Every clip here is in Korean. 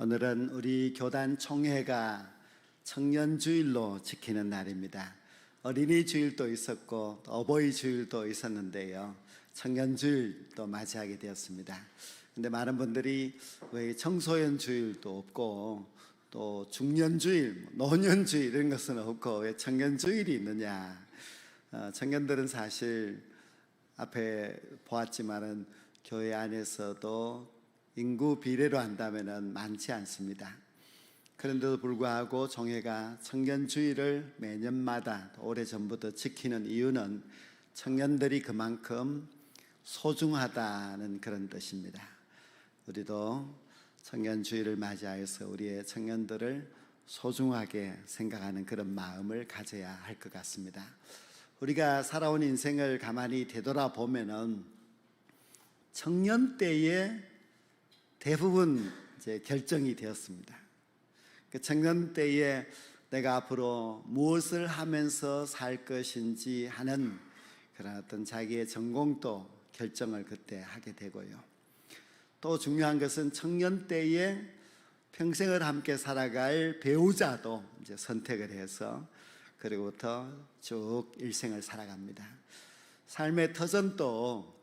오늘은 우리 교단 총회가 청년주일로 지키는 날입니다. 어린이 주일도 있었고 어버이 주일도 있었는데요, 청년주일도 맞이하게 되었습니다. 근데 많은 분들이 왜 청소년 주일도 없고 또 중년주일, 노년주일 이런 것은 없고 왜 청년주일이 있느냐. 청년들은 사실 앞에 보았지만은 교회 안에서도 인구 비례로 한다면 많지 않습니다. 그런데도 불구하고 종회가 청년주일을 매년마다 오래전부터 지키는 이유는 청년들이 그만큼 소중하다는 그런 뜻입니다. 우리도 청년주일을 맞이하여서 우리의 청년들을 소중하게 생각하는 그런 마음을 가져야 할 것 같습니다. 우리가 살아온 인생을 가만히 되돌아보면은 청년 때에 대부분 이제 결정이 되었습니다. 그 청년 때에 내가 앞으로 무엇을 하면서 살 것인지 하는 그런 어떤 자기의 전공도 결정을 그때 하게 되고요. 또 중요한 것은 청년 때에 평생을 함께 살아갈 배우자도 이제 선택을 해서 그리고부터 쭉 일생을 살아갑니다. 삶의 터전도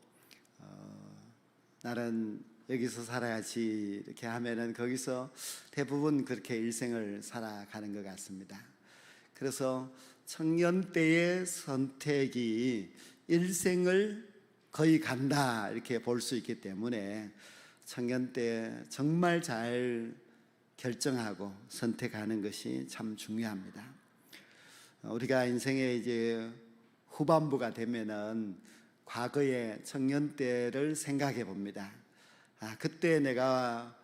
나는 여기서 살아야지 이렇게 하면은 거기서 대부분 그렇게 일생을 살아가는 것 같습니다. 그래서 청년 때의 선택이 일생을 거의 간다 이렇게 볼 수 있기 때문에 청년 때 정말 잘 결정하고 선택하는 것이 참 중요합니다. 우리가 인생의 이제 후반부가 되면은 과거의 청년 때를 생각해 봅니다. 그때 내가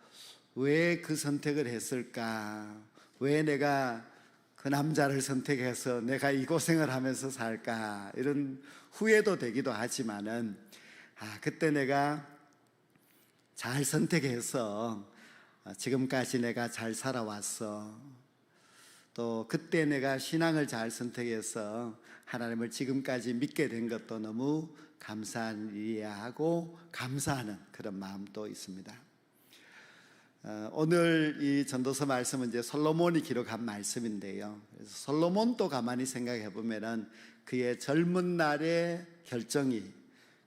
왜 그 선택을 했을까? 왜 내가 그 남자를 선택해서 내가 이 고생을 하면서 살까? 이런 후회도 되기도 하지만은 그때 내가 잘 선택해서 지금까지 내가 잘 살아왔어. 또 그때 내가 신앙을 잘 선택해서 하나님을 지금까지 믿게 된 것도 너무 감사한 일이야 하고 감사하는 그런 마음도 있습니다. 오늘 이 전도서 말씀은 이제 솔로몬이 기록한 말씀인데요, 그래서 솔로몬도 가만히 생각해 보면은 그의 젊은 날의 결정이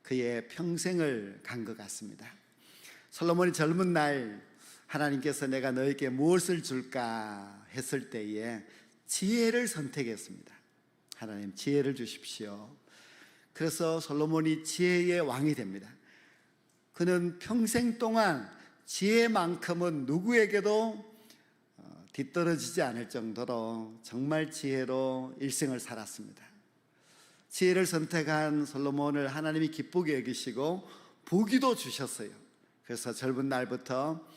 그의 평생을 간 것 같습니다. 솔로몬이 젊은 날 하나님께서 내가 너에게 무엇을 줄까 했을 때에 지혜를 선택했습니다. 하나님 지혜를 주십시오. 그래서 솔로몬이 지혜의 왕이 됩니다. 그는 평생 동안 지혜만큼은 누구에게도 뒤떨어지지 않을 정도로 정말 지혜로 일생을 살았습니다. 지혜를 선택한 솔로몬을 하나님이 기쁘게 여기시고 부귀도 주셨어요. 그래서 젊은 날부터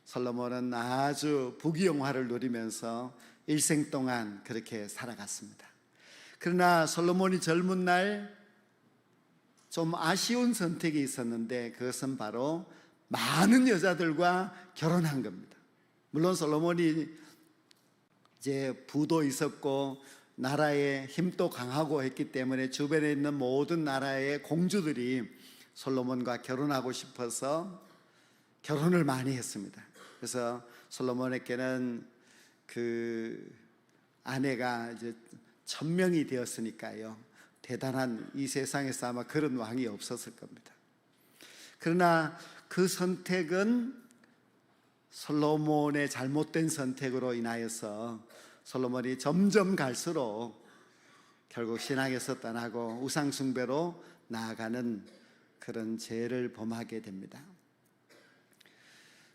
솔로몬은 아주 부귀영화를 누리면서 일생 동안 그렇게 살아갔습니다. 그러나 솔로몬이 젊은 날 좀 아쉬운 선택이 있었는데 그것은 바로 많은 여자들과 결혼한 겁니다. 물론 솔로몬이 이제 부도 있었고 나라의 힘도 강하고 했기 때문에 주변에 있는 모든 나라의 공주들이 솔로몬과 결혼하고 싶어서 결혼을 많이 했습니다. 그래서 솔로몬에게는 그 아내가 이제 1000명이 되었으니까요, 대단한, 이 세상에서 아마 그런 왕이 없었을 겁니다. 그러나 그 선택은 솔로몬의 잘못된 선택으로 인하여서 솔로몬이 점점 갈수록 결국 신앙에서 떠나고 우상숭배로 나아가는 그런 죄를 범하게 됩니다.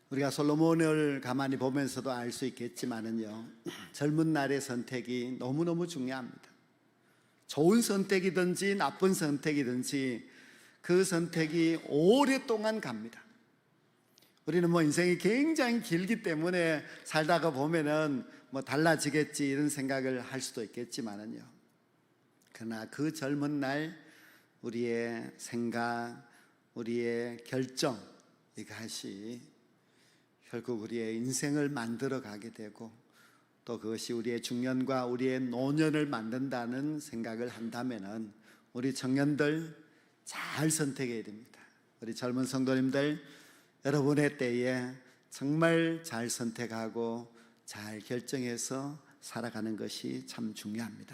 우리가 솔로몬을 가만히 보면서도 알 수 있겠지만은요, 젊은 날의 선택이 너무너무 중요합니다. 좋은 선택이든지 나쁜 선택이든지 그 선택이 오랫동안 갑니다. 우리는 뭐 인생이 굉장히 길기 때문에 살다가 보면은 뭐 달라지겠지 이런 생각을 할 수도 있겠지만은요, 그러나 그 젊은 날 우리의 생각, 우리의 결정, 이것이 결국 우리의 인생을 만들어 가게 되고 또 그것이 우리의 중년과 우리의 노년을 만든다는 생각을 한다면은 우리 청년들 잘 선택해야 됩니다. 우리 젊은 성도님들, 여러분의 때에 정말 잘 선택하고 잘 결정해서 살아가는 것이 참 중요합니다.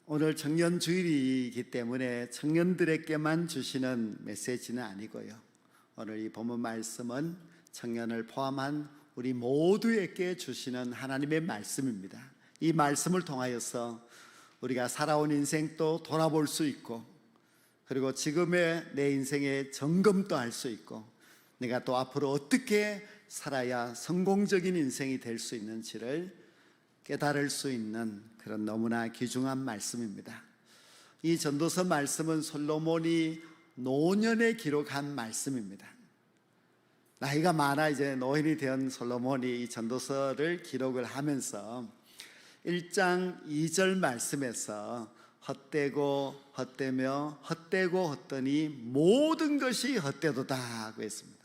오늘 청년 주일이기 때문에 청년들에게만 주시는 메시지는 아니고요. 오늘 이 본문 말씀은 청년을 포함한 우리 모두에게 주시는 하나님의 말씀입니다. 이 말씀을 통하여서 우리가 살아온 인생도 돌아볼 수 있고, 그리고 지금의 내 인생의 점검도 할 수 있고, 내가 또 앞으로 어떻게 살아야 성공적인 인생이 될 수 있는지를 깨달을 수 있는 그런 너무나 귀중한 말씀입니다. 이 전도서 말씀은 솔로몬이 노년에 기록한 말씀입니다. 나이가 많아 이제 노인이 된 솔로몬이 이 전도서를 기록을 하면서 1장 2절 말씀에서 헛되고 헛되며 헛되고 헛되니 모든 것이 헛되도다 하고 했습니다.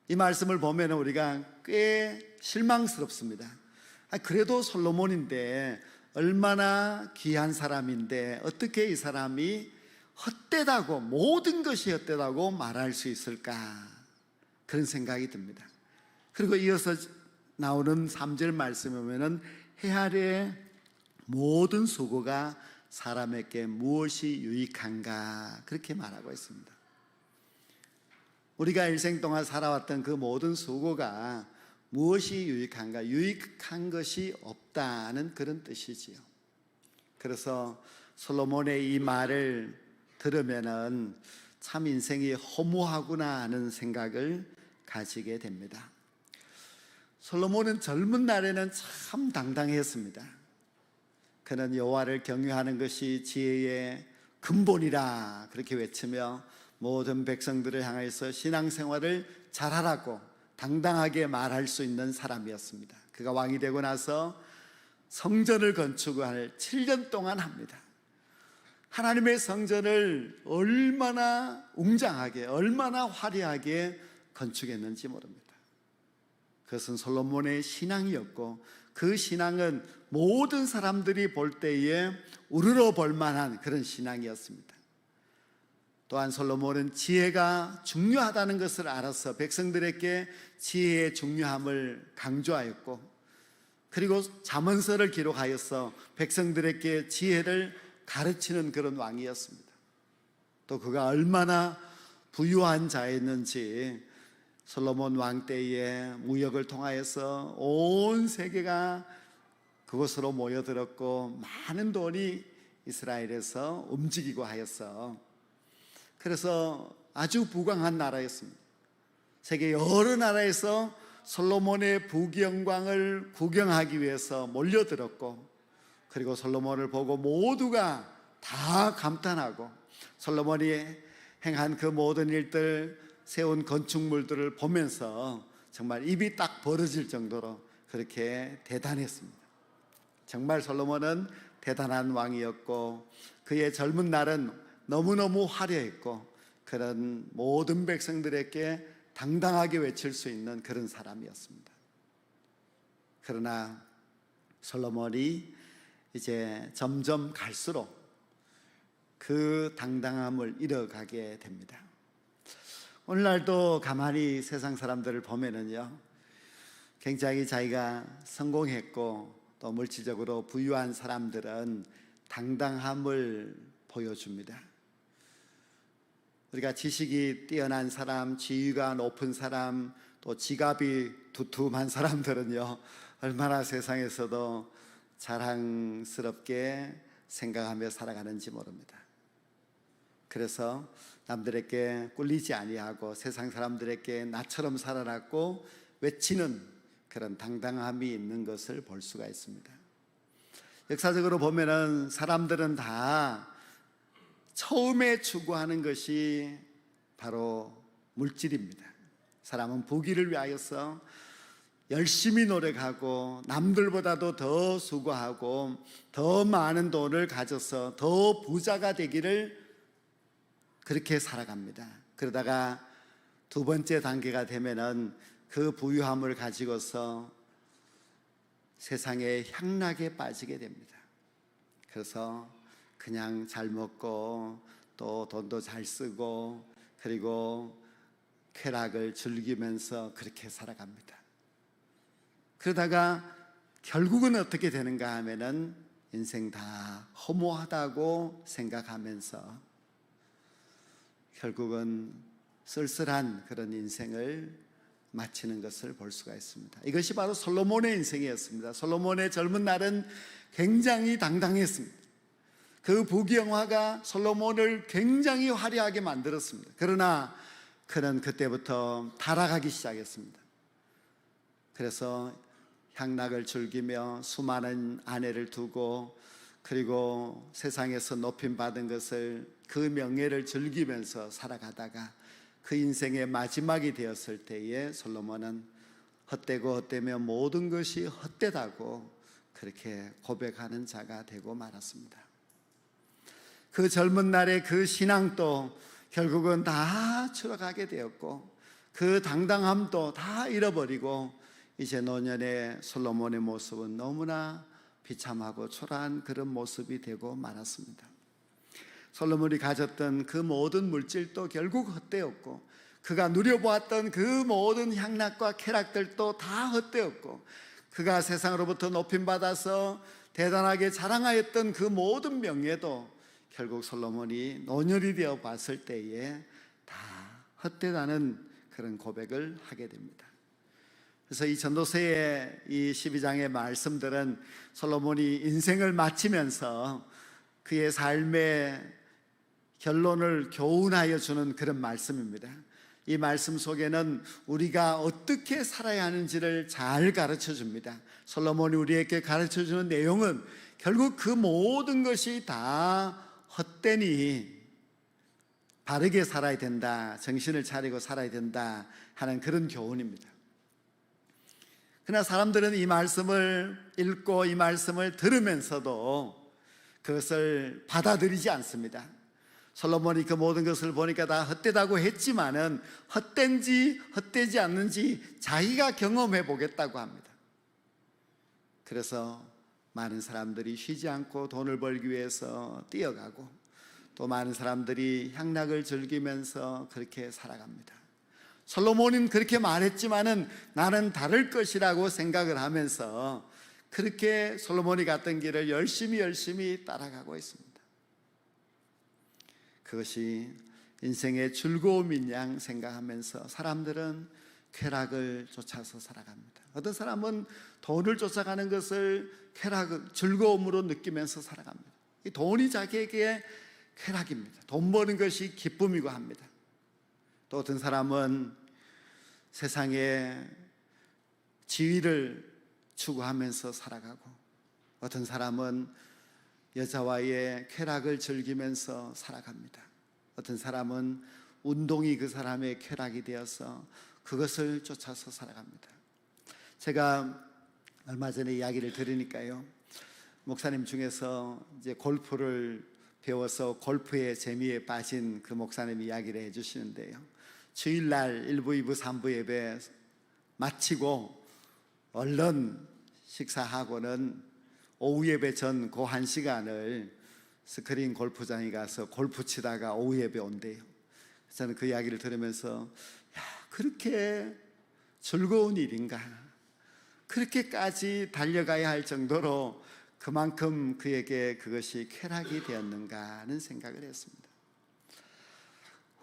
이 말씀을 보면 우리가 꽤 실망스럽습니다. 그래도 솔로몬인데 얼마나 귀한 사람인데 어떻게 이 사람이 헛되다고, 모든 것이 헛되다고 말할 수 있을까, 그런 생각이 듭니다. 그리고 이어서 나오는 3절 말씀에 보면은 해 아래 모든 수고가 사람에게 무엇이 유익한가, 그렇게 말하고 있습니다. 우리가 일생 동안 살아왔던 그 모든 수고가 무엇이 유익한가? 유익한 것이 없다는 그런 뜻이지요. 그래서 솔로몬의 이 말을 들으면은 참 인생이 허무하구나 하는 생각을 가지게 됩니다. 솔로몬은 젊은 날에는 참 당당했습니다. 그는 여호와를 경외하는 것이 지혜의 근본이라 그렇게 외치며 모든 백성들을 향해서 신앙생활을 잘하라고 당당하게 말할 수 있는 사람이었습니다. 그가 왕이 되고 나서 성전을 건축을 7년 동안 합니다. 하나님의 성전을 얼마나 웅장하게, 얼마나 화려하게 건축했는지 모릅니다. 그것은 솔로몬의 신앙이었고, 그 신앙은 모든 사람들이 볼 때에 우러러 볼 만한 그런 신앙이었습니다. 또한 솔로몬은 지혜가 중요하다는 것을 알아서 백성들에게 지혜의 중요함을 강조하였고, 그리고 잠언서를 기록하여서 백성들에게 지혜를 가르치는 그런 왕이었습니다. 또 그가 얼마나 부유한 자였는지 솔로몬 왕 때에 무역을 통하여서 온 세계가 그곳으로 모여들었고 많은 돈이 이스라엘에서 움직이고 하여서, 그래서 아주 부강한 나라였습니다. 세계 여러 나라에서 솔로몬의 부귀영광을 구경하기 위해서 몰려들었고, 그리고 솔로몬을 보고 모두가 다 감탄하고 솔로몬이 행한 그 모든 일들, 세운 건축물들을 보면서 정말 입이 딱 벌어질 정도로 그렇게 대단했습니다. 정말 솔로몬은 대단한 왕이었고, 그의 젊은 날은 너무너무 화려했고, 그런 모든 백성들에게 당당하게 외칠 수 있는 그런 사람이었습니다. 그러나 솔로몬이 이제 점점 갈수록 그 당당함을 잃어가게 됩니다. 오늘날도 가만히 세상 사람들을 보면은요, 굉장히 자기가 성공했고 또 물질적으로 부유한 사람들은 당당함을 보여줍니다. 우리가 지식이 뛰어난 사람, 지위가 높은 사람, 또 지갑이 두툼한 사람들은요, 얼마나 세상에서도 자랑스럽게 생각하며 살아가는지 모릅니다. 그래서 남들에게 꿀리지 아니하고 세상 사람들에게 나처럼 살아났고 외치는 그런 당당함이 있는 것을 볼 수가 있습니다. 역사적으로 보면은 사람들은 다 처음에 추구하는 것이 바로 물질입니다. 사람은 부귀를 위하여서 열심히 노력하고 남들보다도 더 수고하고 더 많은 돈을 가져서 더 부자가 되기를 그렇게 살아갑니다. 그러다가 두 번째 단계가 되면은 그 부유함을 가지고서 세상의 향락에 빠지게 됩니다. 그래서 그냥 잘 먹고 또 돈도 잘 쓰고, 그리고 쾌락을 즐기면서 그렇게 살아갑니다. 그러다가 결국은 어떻게 되는가 하면은 인생 다 허무하다고 생각하면서 결국은 쓸쓸한 그런 인생을 마치는 것을 볼 수가 있습니다. 이것이 바로 솔로몬의 인생이었습니다. 솔로몬의 젊은 날은 굉장히 당당했습니다. 그 부귀영화가 솔로몬을 굉장히 화려하게 만들었습니다. 그러나 그는 그때부터 타락하기 시작했습니다. 그래서 향락을 즐기며 수많은 아내를 두고 그리고 세상에서 높임받은 것을 그 명예를 즐기면서 살아가다가 그 인생의 마지막이 되었을 때에 솔로몬은 헛되고 헛되며 모든 것이 헛되다고 그렇게 고백하는 자가 되고 말았습니다. 그 젊은 날의 그 신앙도 결국은 다 추락하게 되었고 그 당당함도 다 잃어버리고 이제 노년의 솔로몬의 모습은 너무나 비참하고 초라한 그런 모습이 되고 말았습니다. 솔로몬이 가졌던 그 모든 물질도 결국 헛되었고 그가 누려보았던 그 모든 향락과 쾌락들도 다 헛되었고 그가 세상으로부터 높임받아서 대단하게 자랑하였던 그 모든 명예도 결국 솔로몬이 노년이 되어 봤을 때에 다 헛되다는 그런 고백을 하게 됩니다. 그래서 이 전도서의 이 12장의 말씀들은 솔로몬이 인생을 마치면서 그의 삶의 결론을 교훈하여 주는 그런 말씀입니다. 이 말씀 속에는 우리가 어떻게 살아야 하는지를 잘 가르쳐 줍니다. 솔로몬이 우리에게 가르쳐 주는 내용은 결국 그 모든 것이 다 헛되니 바르게 살아야 된다, 정신을 차리고 살아야 된다 하는 그런 교훈입니다. 그러나 사람들은 이 말씀을 읽고 이 말씀을 들으면서도 그것을 받아들이지 않습니다. 솔로몬이 그 모든 것을 보니까 다 헛되다고 했지만은 헛된지 헛되지 않는지 자기가 경험해 보겠다고 합니다. 그래서 많은 사람들이 쉬지 않고 돈을 벌기 위해서 뛰어가고 또 많은 사람들이 향락을 즐기면서 그렇게 살아갑니다. 솔로몬은 그렇게 말했지만은 나는 다를 것이라고 생각을 하면서 그렇게 솔로몬이 갔던 길을 열심히 따라가고 있습니다. 그것이 인생의 즐거움인 양 생각하면서 사람들은 쾌락을 쫓아서 살아갑니다. 어떤 사람은 돈을 쫓아가는 것을 쾌락, 즐거움으로 느끼면서 살아갑니다. 이 돈이 자기에게 쾌락입니다. 돈 버는 것이 기쁨이고 합니다. 또 어떤 사람은 세상의 지위를 추구하면서 살아가고 어떤 사람은 여자와의 쾌락을 즐기면서 살아갑니다. 어떤 사람은 운동이 그 사람의 쾌락이 되어서 그것을 쫓아서 살아갑니다. 제가 얼마 전에 이야기를 들으니까요, 목사님 중에서 이제 골프를 배워서 골프의 재미에 빠진 그 목사님 이야기를 해주시는데요, 주일날 1부, 2부, 3부 예배 마치고 얼른 식사하고는 오후 예배 전 그 1시간을 스크린 골프장에 가서 골프 치다가 오후 예배 온대요. 저는 그 이야기를 들으면서 그렇게 즐거운 일인가, 그렇게까지 달려가야 할 정도로 그만큼 그에게 그것이 쾌락이 되었는가 하는 생각을 했습니다.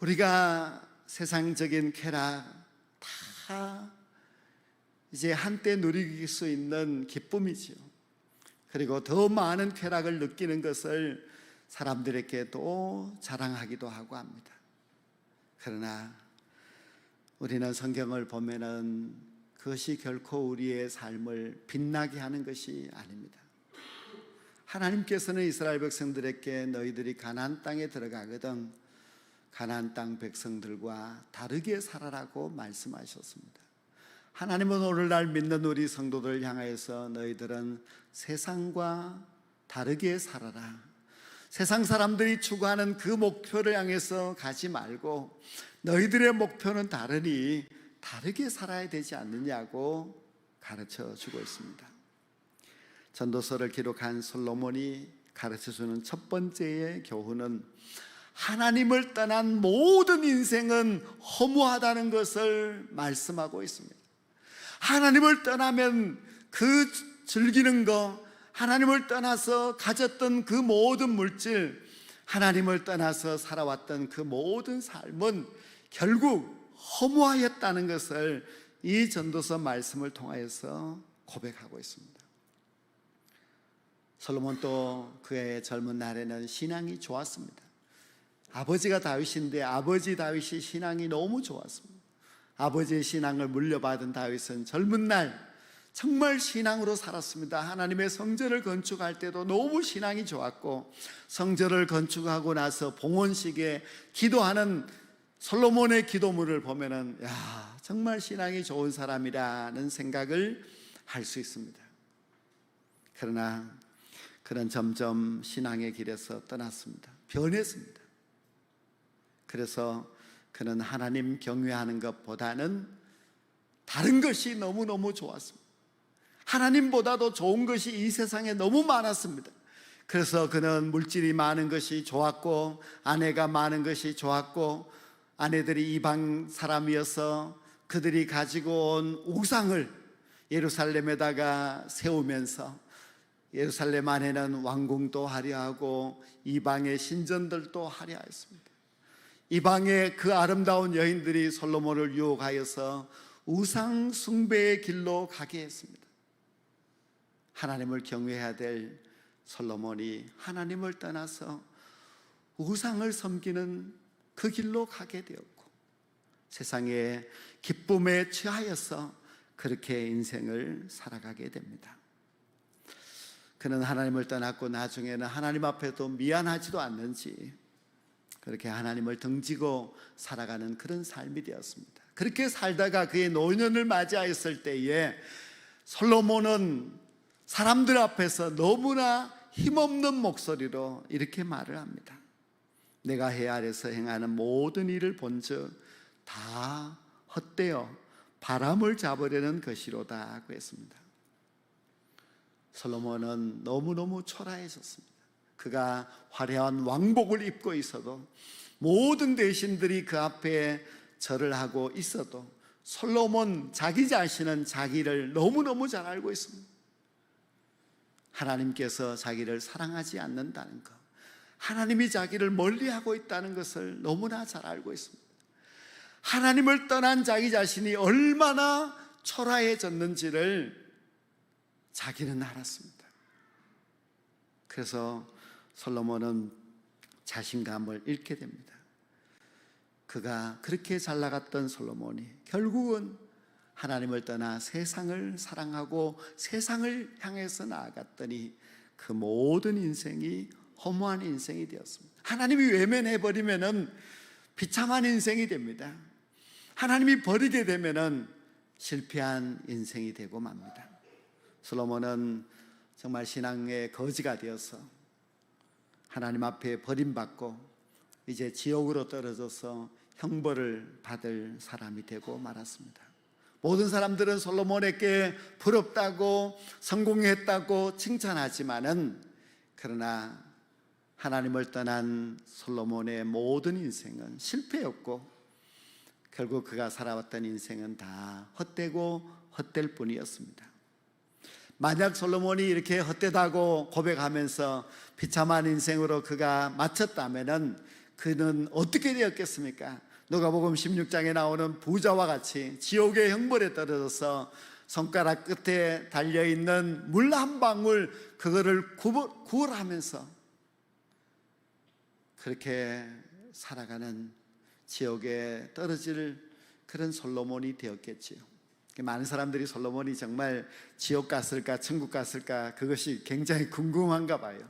우리가 세상적인 쾌락 다 이제 한때 누릴 수 있는 기쁨이지요. 그리고 더 많은 쾌락을 느끼는 것을 사람들에게 또 자랑하기도 하고 합니다. 그러나 우리는 성경을 보면은 그것이 결코 우리의 삶을 빛나게 하는 것이 아닙니다. 하나님께서는 이스라엘 백성들에게 너희들이 가나안 땅에 들어가거든 가나안 땅 백성들과 다르게 살아라고 말씀하셨습니다. 하나님은 오늘날 믿는 우리 성도들 향하여서 너희들은 세상과 다르게 살아라, 세상 사람들이 추구하는 그 목표를 향해서 가지 말고 너희들의 목표는 다르니 다르게 살아야 되지 않느냐고 가르쳐 주고 있습니다. 전도서를 기록한 솔로몬이 가르쳐 주는 첫 번째의 교훈은 하나님을 떠난 모든 인생은 허무하다는 것을 말씀하고 있습니다. 하나님을 떠나면 그 즐기는 거, 하나님을 떠나서 가졌던 그 모든 물질, 하나님을 떠나서 살아왔던 그 모든 삶은 결국 허무하였다는 것을 이 전도서 말씀을 통하여서 고백하고 있습니다. 솔로몬도 그의 젊은 날에는 신앙이 좋았습니다. 아버지가 다윗인데 아버지 다윗이 신앙이 너무 좋았습니다. 아버지의 신앙을 물려받은 다윗은 젊은 날 정말 신앙으로 살았습니다. 하나님의 성전을 건축할 때도 너무 신앙이 좋았고, 성전을 건축하고 나서 봉헌식에 기도하는 솔로몬의 기도문을 보면은 야, 정말 신앙이 좋은 사람이라는 생각을 할 수 있습니다. 그러나 그는 점점 신앙의 길에서 떠났습니다. 변했습니다. 그래서 그는 하나님 경외하는 것보다는 다른 것이 너무너무 좋았습니다. 하나님보다도 좋은 것이 이 세상에 너무 많았습니다. 그래서 그는 물질이 많은 것이 좋았고, 아내가 많은 것이 좋았고, 아내들이 이방 사람이어서 그들이 가지고 온 우상을 예루살렘에다가 세우면서 예루살렘 안에는 왕궁도 하려 하고 이방의 신전들도 하려 했습니다. 이방의 그 아름다운 여인들이 솔로몬을 유혹하여서 우상 숭배의 길로 가게 했습니다. 하나님을 경외해야 될 솔로몬이 하나님을 떠나서 우상을 섬기는 그 길로 가게 되었고, 세상의 기쁨에 취하여서 그렇게 인생을 살아가게 됩니다. 그는 하나님을 떠났고 나중에는 하나님 앞에도 미안하지도 않는지 그렇게 하나님을 등지고 살아가는 그런 삶이 되었습니다. 그렇게 살다가 그의 노년을 맞이하였을 때에 솔로몬은 사람들 앞에서 너무나 힘없는 목소리로 이렇게 말을 합니다. 내가 해 아래서 행하는 모든 일을 본즉 다 헛되어 바람을 잡으려는 것이로다 하고 했습니다. 솔로몬은 너무너무 초라해졌습니다. 그가 화려한 왕복을 입고 있어도, 모든 대신들이 그 앞에 절을 하고 있어도 솔로몬 자기 자신은 자기를 너무너무 잘 알고 있습니다. 하나님께서 자기를 사랑하지 않는다는 것, 하나님이 자기를 멀리하고 있다는 것을 너무나 잘 알고 있습니다. 하나님을 떠난 자기 자신이 얼마나 초라해졌는지를 자기는 알았습니다. 그래서 솔로몬은 자신감을 잃게 됩니다. 그가 그렇게 잘 나갔던 솔로몬이 결국은 하나님을 떠나 세상을 사랑하고 세상을 향해서 나아갔더니 그 모든 인생이 허무한 인생이 되었습니다. 하나님이 외면해버리면은 비참한 인생이 됩니다. 하나님이 버리게 되면은 실패한 인생이 되고 맙니다. 솔로몬은 정말 신앙의 거지가 되어서 하나님 앞에 버림받고 이제 지옥으로 떨어져서 형벌을 받을 사람이 되고 말았습니다. 모든 사람들은 솔로몬에게 부럽다고 성공했다고 칭찬하지만은, 그러나 하나님을 떠난 솔로몬의 모든 인생은 실패였고 결국 그가 살아왔던 인생은 다 헛되고 헛될 뿐이었습니다. 만약 솔로몬이 이렇게 헛되다고 고백하면서 비참한 인생으로 그가 마쳤다면은 그는 어떻게 되었겠습니까? 누가복음 16장에 나오는 부자와 같이 지옥의 형벌에 떨어져서 손가락 끝에 달려있는 물 한 방울 그거를 구걸하면서 그렇게 살아가는 지옥에 떨어질 그런 솔로몬이 되었겠지요. 많은 사람들이 솔로몬이 정말 지옥 갔을까 천국 갔을까 그것이 굉장히 궁금한가 봐요.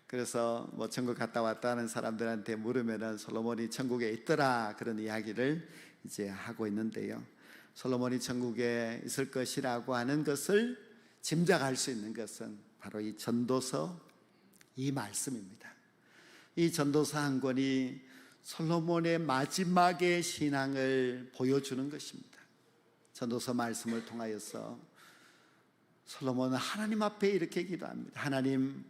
그래서 뭐 천국 갔다 왔다는 사람들한테 물으면은 솔로몬이 천국에 있더라 그런 이야기를 이제 하고 있는데요. 솔로몬이 천국에 있을 것이라고 하는 것을 짐작할 수 있는 것은 바로 이 전도서 이 말씀입니다. 이 전도서 한 권이 솔로몬의 마지막의 신앙을 보여주는 것입니다. 전도서 말씀을 통하여서 솔로몬은 하나님 앞에 이렇게 기도합니다. 하나님,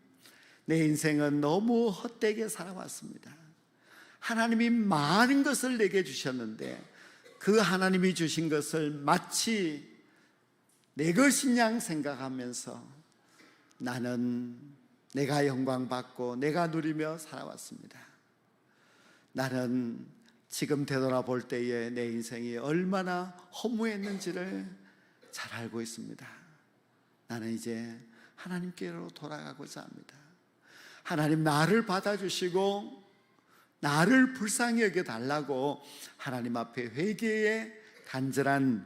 내 인생은 너무 헛되게 살아왔습니다. 하나님이 많은 것을 내게 주셨는데 그 하나님이 주신 것을 마치 내 것인 양 생각하면서 나는 내가 영광받고 내가 누리며 살아왔습니다. 나는 지금 되돌아볼 때에 내 인생이 얼마나 허무했는지를 잘 알고 있습니다. 나는 이제 하나님께로 돌아가고자 합니다. 하나님, 나를 받아주시고 나를 불쌍히 여겨달라고 하나님 앞에 회개의 간절한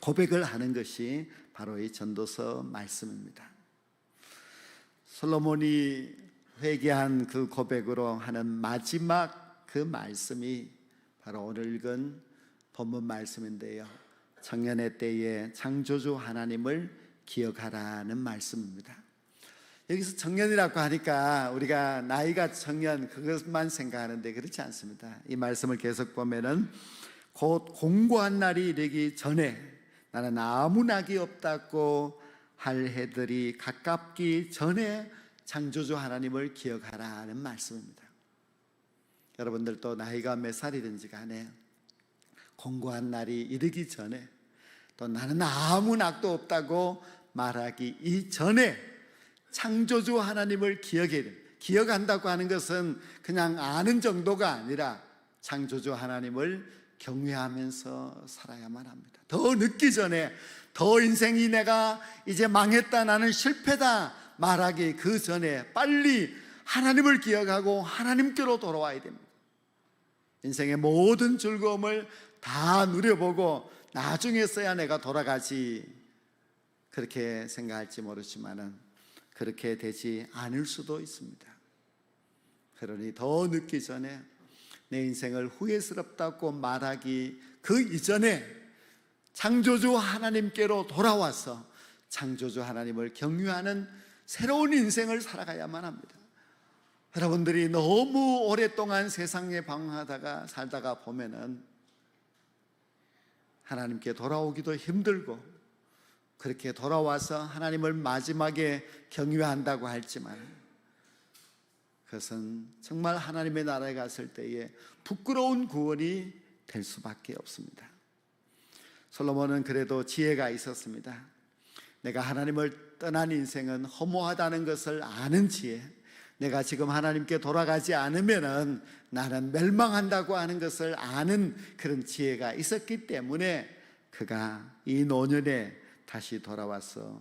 고백을 하는 것이 바로 이 전도서 말씀입니다. 솔로몬이 회개한 그 고백으로 하는 마지막 그 말씀이 바로 오늘 읽은 본문 말씀인데요, 청년의 때에 창조주 하나님을 기억하라는 말씀입니다. 여기서 청년이라고 하니까 우리가 나이가 청년 그것만 생각하는데 그렇지 않습니다. 이 말씀을 계속 보면은 곧 공고한 날이 이르기 전에 나는 아무 낙이 없다고 할 해들이 가깝기 전에 창조주 하나님을 기억하라는 말씀입니다. 여러분들도 나이가 몇 살이든지 간에 공고한 날이 이르기 전에, 또 나는 아무 낙도 없다고 말하기 이전에 창조주 하나님을 기억한다고 하는 것은 그냥 아는 정도가 아니라 창조주 하나님을 경외하면서 살아야만 합니다. 더 늦기 전에, 더 인생이 내가 이제 망했다, 나는 실패다 말하기 그 전에 빨리 하나님을 기억하고 하나님께로 돌아와야 됩니다. 인생의 모든 즐거움을 다 누려보고 나중에서야 내가 돌아가지, 그렇게 생각할지 모르지만은 그렇게 되지 않을 수도 있습니다. 그러니 더 늦기 전에 내 인생을 후회스럽다고 말하기 그 이전에 창조주 하나님께로 돌아와서 창조주 하나님을 경유하는 새로운 인생을 살아가야만 합니다. 여러분들이 너무 오랫동안 세상에 방황하다가 살다가 보면은 하나님께 돌아오기도 힘들고, 그렇게 돌아와서 하나님을 마지막에 경유한다고 할지만 그것은 정말 하나님의 나라에 갔을 때에 부끄러운 구원이 될 수밖에 없습니다. 솔로몬은 그래도 지혜가 있었습니다. 내가 하나님을 떠난 인생은 허무하다는 것을 아는 지혜, 내가 지금 하나님께 돌아가지 않으면은 나는 멸망한다고 하는 것을 아는 그런 지혜가 있었기 때문에 그가 이 노년에 다시 돌아와서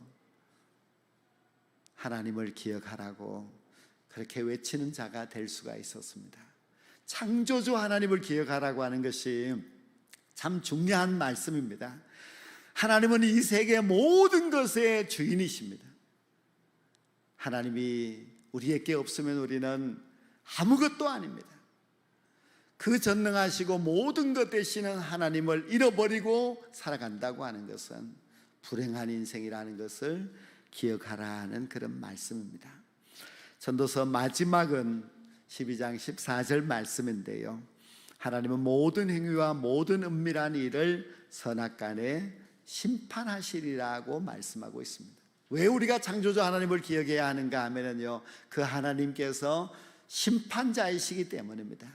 하나님을 기억하라고 그렇게 외치는 자가 될 수가 있었습니다. 창조주 하나님을 기억하라고 하는 것이 참 중요한 말씀입니다. 하나님은 이 세계 모든 것의 주인이십니다. 하나님이 우리에게 없으면 우리는 아무것도 아닙니다. 그 전능하시고 모든 것 되시는 하나님을 잃어버리고 살아간다고 하는 것은 불행한 인생이라는 것을 기억하라는 그런 말씀입니다. 전도서 마지막은 12장 14절 말씀인데요, 하나님은 모든 행위와 모든 은밀한 일을 선악간에 심판하시리라고 말씀하고 있습니다. 왜 우리가 창조주 하나님을 기억해야 하는가 하면요, 그 하나님께서 심판자이시기 때문입니다.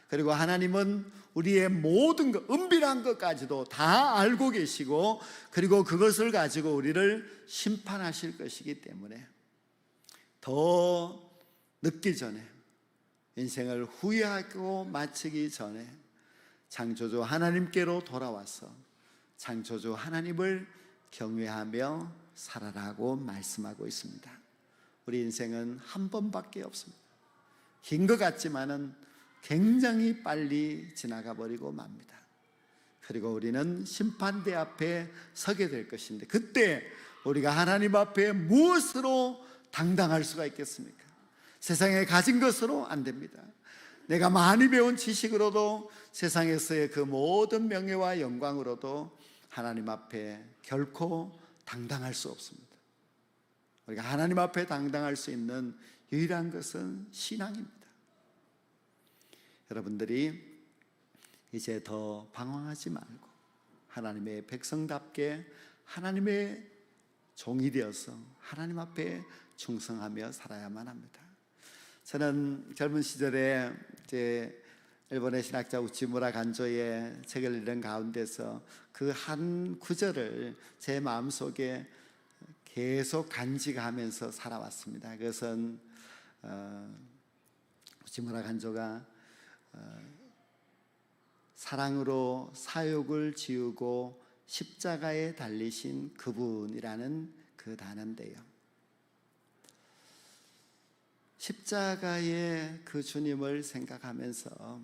그리고 하나님은 우리의 모든 것, 은밀한 것까지도 다 알고 계시고, 그리고 그것을 가지고 우리를 심판하실 것이기 때문에 더 늦기 전에, 인생을 후회하고 마치기 전에 창조주 하나님께로 돌아와서 창조주 하나님을 경외하며 살아라고 말씀하고 있습니다. 우리 인생은 한 번밖에 없습니다. 긴 것 같지만은 굉장히 빨리 지나가 버리고 맙니다. 그리고 우리는 심판대 앞에 서게 될 것인데, 그때 우리가 하나님 앞에 무엇으로 당당할 수가 있겠습니까? 세상에 가진 것으로 안 됩니다. 내가 많이 배운 지식으로도, 세상에서의 그 모든 명예와 영광으로도 하나님 앞에 결코 당당할 수 없습니다. 우리가 하나님 앞에 당당할 수 있는 유일한 것은 신앙입니다. 여러분들이 이제 더 방황하지 말고 하나님의 백성답게 하나님의 종이 되어서 하나님 앞에 충성하며 살아야만 합니다. 저는 젊은 시절에 이제 일본의 신학자 우치무라 간조의 책을 읽는 가운데서 그 한 구절을 제 마음속에 계속 간직하면서 살아왔습니다. 그것은 우치무라 간조가 사랑으로 사욕을 지우고 십자가에 달리신 그분이라는 그 단어인데요. 십자가의 그 주님을 생각하면서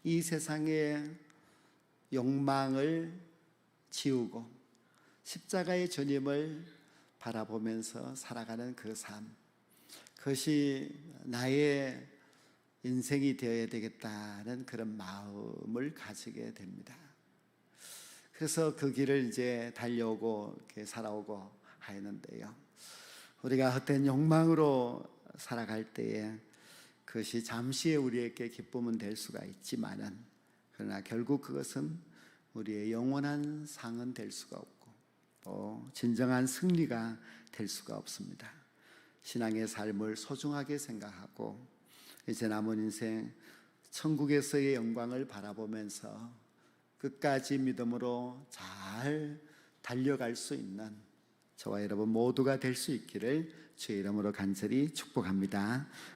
이 세상의 욕망을 지우고 십자가의 주님을 바라보면서 살아가는 그 삶, 그것이 나의 인생이 되어야 되겠다는 그런 마음을 가지게 됩니다. 그래서 그 길을 이제 달려오고 이렇게 살아오고 하였는데요. 우리가 헛된 욕망으로 살아갈 때에 그것이 잠시의 우리에게 기쁨은 될 수가 있지만은, 그러나 결국 그것은 우리의 영원한 상은 될 수가 없고 또 진정한 승리가 될 수가 없습니다. 신앙의 삶을 소중하게 생각하고 이제 남은 인생 천국에서의 영광을 바라보면서 끝까지 믿음으로 잘 달려갈 수 있는 저와 여러분 모두가 될 수 있기를 주의 이름으로 간절히 축복합니다.